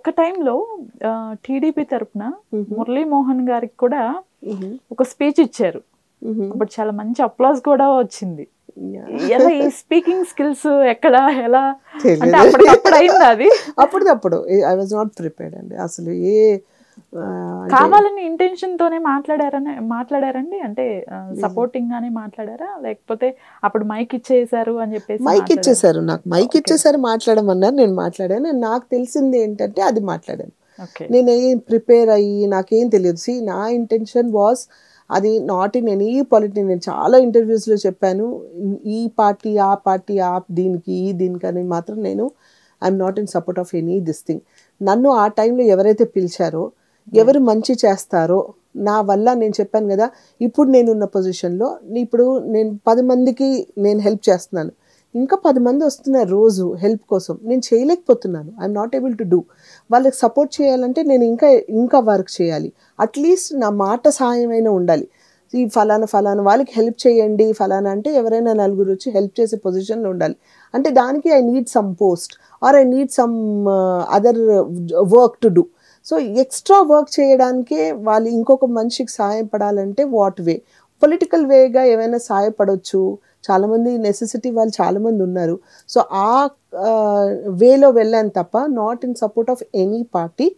ఒక టైంలో టీడీపీ తరపున మురళీమోహన్ గారికి కూడా ఒక స్పీచ్ ఇచ్చారు. అప్పుడు చాలా మంచి అప్లాజ్ కూడా వచ్చింది. ఎలా ఈ స్పీకింగ్ స్కిల్స్ ఎక్కడ ఎలా అంటే అప్పటికప్పుడు అయింది అది? అప్పుడు ఐ వాజ్ నాట్ ప్రిపేర్డ్ అండి. అసలు కావాలని ఇంటెన్షన్ తోనే మాట్లాడారండి? అంటే సపోర్టింగ్ గానే మాట్లాడారా, లేకపోతే అప్పుడు మైక్ ఇచ్చేసారు అని చెప్పేసి? మైక్ ఇచ్చేసారు, నాకు మైక్ ఇచ్చేసారు, మాట్లాడమన్నారు, నేను మాట్లాడాను. నాకు తెలిసింది ఏంటంటే అది మాట్లాడాను. నేను ఏం ప్రిపేర్ అయ్యి నాకేం తెలియదు. నా ఇంటెన్షన్ వాజ్ అది నాట్ ఇన్ ఎనీ పాలిటీ. నేను చాలా ఇంటర్వ్యూస్లో చెప్పాను, ఈ పార్టీ ఆ పార్టీ దీనికి అని మాత్రం నేను I'm not in support of any this thing. నన్ను ఆ టైంలో ఎవరైతే పిలిచారో, ఎవరు మంచి చేస్తారో నా వల్ల, నేను చెప్పాను కదా, ఇప్పుడు నేనున్న పొజిషన్లో ఇప్పుడు నేను 10 మందికి నేను హెల్ప్ చేస్తున్నాను, ఇంకా 10 మంది వస్తున్నారు రోజు హెల్ప్ కోసం, నేను చేయలేకపోతున్నాను. I'm not able to do. వాళ్ళకి సపోర్ట్ చేయాలంటే నేను ఇంకా వర్క్ చేయాలి. అట్లీస్ట్ నా మాట సహాయమైనా ఉండాలి. ఈ ఫలానా వాళ్ళకి హెల్ప్ చేయండి ఫలానా అంటే ఎవరైనా నలుగురు వచ్చి హెల్ప్ చేసే పొజిషన్లో ఉండాలి. అంటే దానికి I need some post or I need some other work to do. So extra work చేయడానికే వాళ్ళు ఇంకొక మనిషికి సహాయపడాలంటే వాట్ వే? పొలిటికల్ వేగా ఏమైనా సహాయపడవచ్చు. చాలామంది నెసెసిటీ వాళ్ళు చాలామంది ఉన్నారు. సో ఆ వేలో వెళ్ళాను తప్ప not in support of any party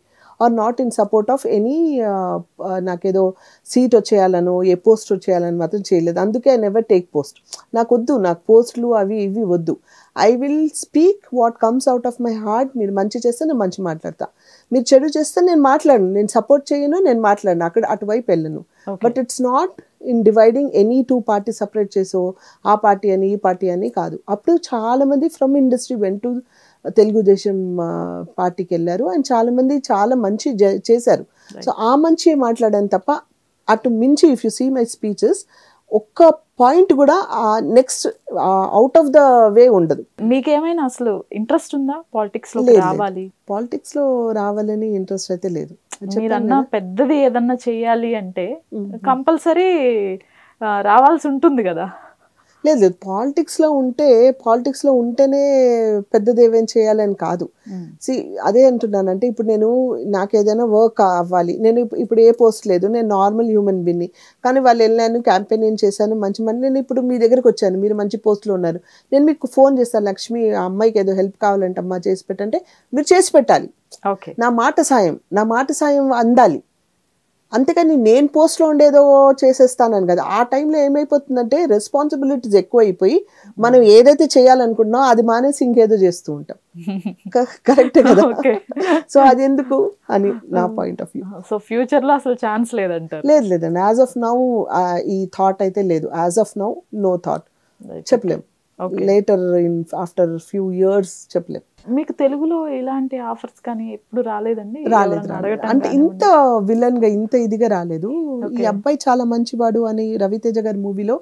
or not in support of any నాకేదో సీట్ వచ్చేయాలనో ఏ పోస్ట్ వచ్చేయాలని మాత్రం చేయలేదు. అందుకే ఐ నెవర్ టేక్ పోస్ట్. నాకు వద్దు, నాకు పోస్టులు అవి ఇవి వద్దు. I will speak what comes out of my heart. మీరు మంచి చేస్తే నేను మంచి మాట్లాడతా, మీరు చెడు చేస్తే నేను మాట్లాడను, నేను సపోర్ట్ చేయను, నేను మాట్లాడను, అటువైపు వెళ్ళను. But it's not in dividing any 2 party separate చేసో ఆ పార్టీ అని ఈ పార్టీ అని కాదు. అప్పుడు చాలామంది from industry went to Telugu Desam పార్టీకి వెళ్ళారు. అండ్ చాలామంది చాలా మంచి చేశారు. సో ఆ మంచి మాట్లాడాను తప్ప అటు మించి if you see my speeches ఒక్క పాయింట్ కూడా next out of the way ఉండదు. మీకేమైనా అసలు ఇంట్రెస్ట్ ఉందా పాలిటిక్స్లో రావాలి? పాలిటిక్స్లో రావాలని ఇంట్రెస్ట్ అయితే లేదు. మీరన్నా పెద్దది ఏదన్నా చెయ్యాలి అంటే కంపల్సరీ రావాల్సి ఉంటుంది కదా? లేదు, పాలిటిక్స్లో ఉంటేనే పెద్దది ఏమేం చేయాలని కాదు. అదే అంటున్నానంటే ఇప్పుడు నాకు ఏదైనా వర్క్ అవ్వాలి, నేను ఇప్పుడు ఏ పోస్ట్ లేదు, నేను నార్మల్ హ్యూమన్ బీన్ని, కానీ వాళ్ళు వెళ్ళాను, క్యాంపెయిన్ చేశాను, మంచి నేను ఇప్పుడు మీ దగ్గరికి వచ్చాను, మీరు మంచి పోస్ట్లో ఉన్నారు, నేను మీకు ఫోన్ చేస్తాను, లక్ష్మి ఆ అమ్మాయికి ఏదో హెల్ప్ కావాలంటే అమ్మా చేసి పెట్టంటే మీరు చేసి పెట్టాలి. నా మాట సాయం అందాలి. అంతేకాని నేను పోస్ట్లో ఉండేదో చేసేస్తానని కదా. ఆ టైంలో ఏమైపోతుందంటే రెస్పాన్సిబిలిటీస్ ఎక్కువైపోయి మనం ఏదైతే చేయాలనుకుంటున్నామో అది మానేసి ఇంకేదో చేస్తూ ఉంటాం. కరెక్టే కదా? సో అది ఎందుకు అని నా పాయింట్ ఆఫ్ వ్యూ. సో ఫ్యూచర్లో అసలు ఛాన్స్ లేదంటారు? లేదండి, యాజ్ ఆఫ్ నౌ ఈ థాట్ అయితే లేదు. As of now no thought. చెప్పలేం, లేటర్ ఆఫ్టర్ ఫ్యూ ఇయర్స్ చెప్పలేం. మీకు తెలుగులో ఇలాంటి ఆఫర్స్ కానీ ఎప్పుడు రాలేదండి? రాలేదు, అంటే ఇంత విలన్ గా ఇంత ఇదిగా రాలేదు. ఈ అబ్బాయి చాలా మంచివాడు అని రవితేజ గారి మూవీలో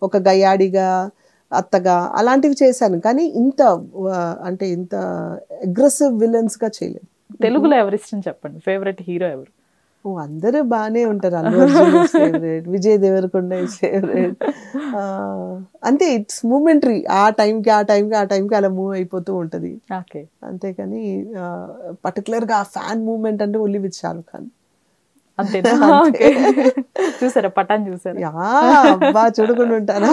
ఒక గయాడిగా అత్తగా అలాంటివి చేశాను, కానీ ఇంత అగ్రెసివ్ విలన్స్ గా చేయలేదు. తెలుగులో ఎవరి ఇష్టం చెప్పండి, ఫేవరెట్ హీరో ఎవరు? అందరూ బాగానే ఉంటారు. Allu Arjun favourite, Vijay Deverakonda favourite. అంతే, ఇట్స్ మూమెంటరీ. ఆ టైంకి అలా మూవ్ అయిపోతూ ఉంటుంది. అంతేకాని పర్టికులర్గా ఆ ఫ్యాన్ మూమెంట్ అంటే ఓన్లీ విత్ షారుఖ్ ఖాన్. చూసారా పఠాన్? చూసారా? అబ్బా, చూడకుండా ఉంటారా?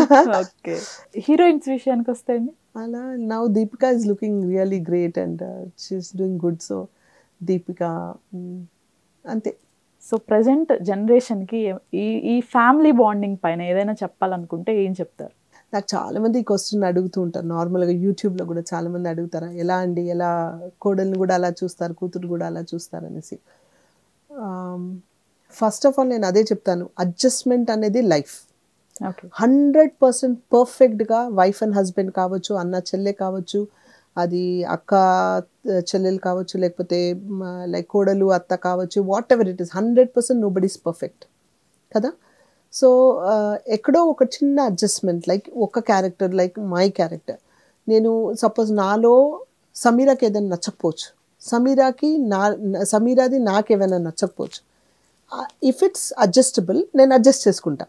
హీరోయిన్స్ విషయానికి వస్తే అలా now Deepika is looking really great and she's doing good. So Deepika అంతే. సో ప్రజెంట్ జనరేషన్కి ఈ ఫ్యామిలీ బాండింగ్ పైన ఏదైనా చెప్పాలనుకుంటే ఏం చెప్తారు? నాకు చాలామంది ఈ క్వశ్చన్ అడుగుతూ ఉంటారు. నార్మల్గా యూట్యూబ్లో కూడా చాలామంది అడుగుతారా, ఎలా కోడల్ని కూడా అలా చూస్తారు, కూతురు కూడా అలా చూస్తారు అనేసి. ఫస్ట్ ఆఫ్ ఆల్ నేను అదే చెప్తాను, అడ్జస్ట్మెంట్ అనేది లైఫ్. 100% పర్ఫెక్ట్గా వైఫ్ అండ్ హస్బెండ్ కావచ్చు, అన్న చెల్లె కావచ్చు, అది అక్క చెల్లెలు కావచ్చు, లేకపోతే లైక్ కోడలు అత్త కావచ్చు, what ever it is, 100% nobody is perfect కదా. సో ఎక్కడో ఒక చిన్న అడ్జస్ట్మెంట్, లైక్ ఒక క్యారెక్టర్, లైక్ మై క్యారెక్టర్, నేను సపోజ్ నాలో సమీరాకి ఏదైనా నచ్చకపోవచ్చు, సమీరాది నాకేమైనా నచ్చకపోవచ్చు. ఇఫ్ ఇట్స్ అడ్జస్టబుల్ నేను అడ్జస్ట్ చేసుకుంటా,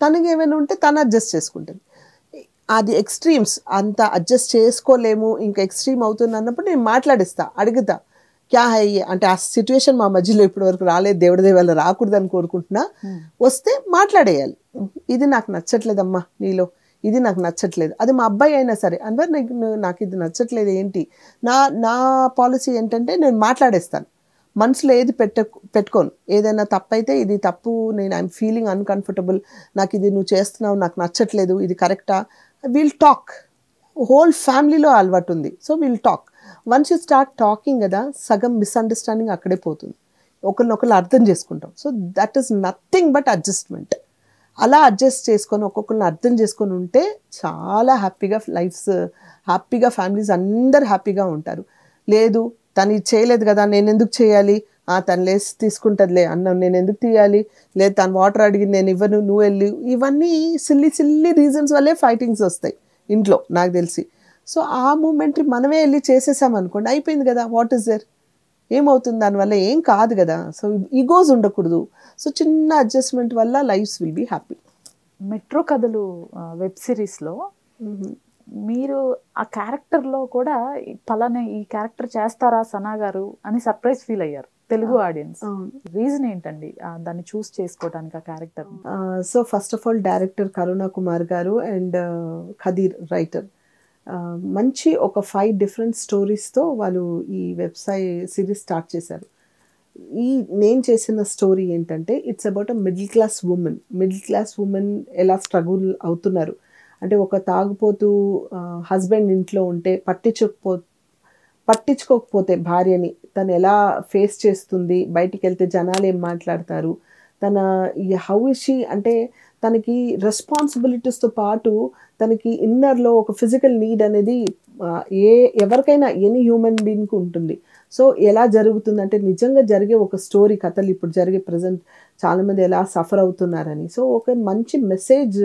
తనకి ఏమైనా ఉంటే తను అడ్జస్ట్ చేసుకుంటుంది. అది ఎక్స్ట్రీమ్స్ అంత అడ్జస్ట్ చేసుకోలేము, ఇంకా ఎక్స్ట్రీమ్ అవుతుంది అన్నప్పుడు నేను మాట్లాడిస్తా, అడుగుతా, క్యా హై అంటే ఆ సిచ్యువేషన్ మా మధ్యలో ఇప్పటి వరకు రాలేదు, దేవుడి దేవాల రాకూడదని కోరుకుంటున్నా. వస్తే మాట్లాడేయాలి, ఇది నాకు నచ్చట్లేదమ్మా నీలో, ఇది నాకు నచ్చట్లేదు. అది మా అబ్బాయి అయినా సరే, అన్వర్ నాకు ఇది నచ్చట్లేదు ఏంటి, నా పాలసీ ఏంటంటే నేను మాట్లాడేస్తాను, మనసులో ఏది పెట్టుకోను. ఏదైనా తప్పు అయితే ఇది తప్పు, నేను ఐఎమ్ ఫీలింగ్ అన్కంఫర్టబుల్, నాకు ఇది నువ్వు చేస్తున్నావు నాకు నచ్చట్లేదు, ఇది కరెక్టా, విల్ టాక్. హోల్ ఫ్యామిలీలో అలవాటు ఉంది, so will talk. Once you start talking కదా, సగం మిస్అండర్స్టాండింగ్ అక్కడే పోతుంది, ఒకరినొకరు అర్థం చేసుకుంటాం. So that is nothing but adjustment. అలా అడ్జస్ట్ చేసుకొని ఒక్కొక్కరిని అర్థం చేసుకొని ఉంటే చాలా హ్యాపీగా హ్యాపీగా ఫ్యామిలీస్ అందరు హ్యాపీగా ఉంటారు. లేదు తను ఇది చేయలేదు కదా నేను ఎందుకు చేయాలి, తను లేసి తీసుకుంటుందిలే అన్నం నేను ఎందుకు తీయాలి, లేదు తను వాటర్ అడిగింది నేను ఇవ్వను నువ్వు వెళ్ళి, ఇవన్నీ సిల్లీ రీజన్స్ వల్లే ఫైటింగ్స్ వస్తాయి ఇంట్లో నాకు తెలిసి. సో ఆ మూమెంట్ మనమే వెళ్ళి చేసేసామనుకోండి, అయిపోయింది కదా, వాట్ ఈస్ దేర్, ఏమవుతుంది దానివల్ల, ఏం కాదు కదా. సో ఈగోస్ ఉండకూడదు. సో చిన్న అడ్జస్ట్మెంట్ వల్ల lifes will be happy. Metro కథలు వెబ్ సిరీస్లో మీరు ఆ క్యారెక్టర్లో కూడా పలానా ఈ క్యారెక్టర్ చేస్తారా సనా గారు అని సర్ప్రైజ్ ఫీల్ అయ్యారు తెలుగు ఆడియన్స్. రీజన్ ఏంటండి దాన్ని చూస్ చేసుకోవడానికి ఆ character? So first of all director కరుణా కుమార్ గారు అండ్ ఖదీర్ రైటర్ మంచి ఒక 5 డిఫరెంట్ స్టోరీస్తో వాళ్ళు ఈ సిరీస్ స్టార్ట్ చేశారు. నేను చేసిన స్టోరీ ఏంటంటే it's about a middle class women ఎలా స్ట్రగుల్ అవుతున్నారు అంటే, ఒక తాగుపోతూ హస్బెండ్ ఇంట్లో ఉంటే పట్టించుకోకపోతే భార్యని తను ఎలా ఫేస్ చేస్తుంది, బయటికి వెళ్తే జనాలు ఏం మాట్లాడతారు, తన హౌ ఇస్ షీ అంటే తనకి రెస్పాన్సిబిలిటీస్తో పాటు తనకి ఇన్నర్లో ఒక ఫిజికల్ నీడ్ అనేది ఎవరికైనా ఎనీ హ్యూమన్ బీయింగ్కి ఉంటుంది. సో ఎలా జరుగుతుందంటే నిజంగా జరిగే ఒక స్టోరీ, కథలు ఇప్పుడు జరిగే ప్రజెంట్ చాలామంది ఎలా సఫర్ అవుతున్నారని. సో ఒక మంచి మెసేజ్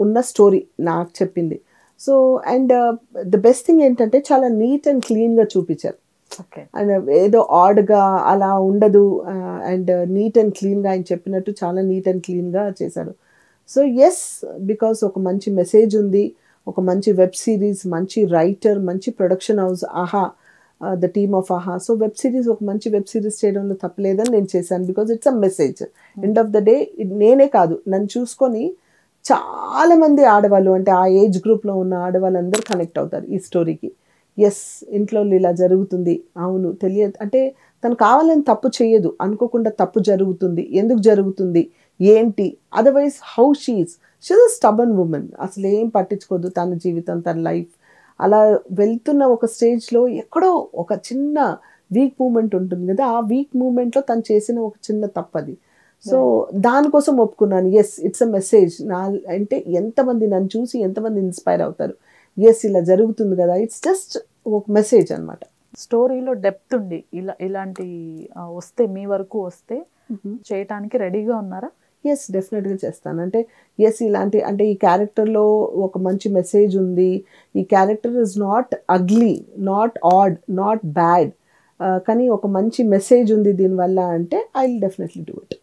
ఉన్న స్టోరీ నాకు చెప్పింది. So and the best thing ఏంటంటే చాలా నీట్ అండ్ క్లీన్గా చూపించారు. అండ్ ఏదో ఆడ్గా అలా ఉండదు, అండ్ నీట్ అండ్ క్లీన్గా ఆయన చెప్పినట్టు చాలా నీట్ అండ్ క్లీన్గా చేశాడు. సో ఎస్, బికాస్ ఒక మంచి మెసేజ్ ఉంది, ఒక మంచి వెబ్ సిరీస్, మంచి రైటర్, మంచి ప్రొడక్షన్ హౌస్ ఆహా, ద టీమ్ ఆఫ్ ఆహా. సో వెబ్ సిరీస్ ఒక మంచి వెబ్ సిరీస్ చేయడంలో తప్పలేదని నేను చేశాను, because it's a message. End of the day నేనే కాదు, నన్ను చూసుకొని చాలామంది ఆడవాళ్ళు అంటే ఆ ఏజ్ గ్రూప్లో ఉన్న ఆడవాళ్ళందరూ కనెక్ట్ అవుతారు ఈ స్టోరీకి. ఎస్, ఇంట్లో ఇలా జరుగుతుంది, అవును తెలియదు అంటే తను కావాలని తప్పు చేయదు, అనుకోకుండా తప్పు జరుగుతుంది, ఎందుకు జరుగుతుంది ఏంటి, otherwise how she's a stubborn woman, అసలు ఏం పట్టించుకోదు తన జీవితం తన లైఫ్. అలా వెళ్తున్న ఒక స్టేజ్లో ఎక్కడో ఒక చిన్న వీక్ మూమెంట్ ఉంటుంది కదా, ఆ వీక్ మూమెంట్లో తను చేసిన ఒక చిన్న తప్పది. సో దానికోసం ఒప్పుకున్నాను. Yes, it's a message. అంటే ఎంతమంది నన్ను చూసి ఎంతమంది ఇన్స్పైర్ అవుతారు, ఎస్ ఇలా జరుగుతుంది కదా, ఇట్స్ జస్ట్ ఒక మెసేజ్ అనమాట. స్టోరీలో డెప్త్ ఉండి ఇలాంటి వస్తే మీ వరకు వస్తే చేయటానికి రెడీగా ఉన్నారా? ఎస్, డెఫినెట్గా చేస్తాను. అంటే ఎస్ ఇలాంటి అంటే ఈ క్యారెక్టర్లో ఒక మంచి మెసేజ్ ఉంది, ఈ character is not ugly, not odd, not bad, కానీ ఒక మంచి మెసేజ్ ఉంది దీనివల్ల అంటే I will definitely do it.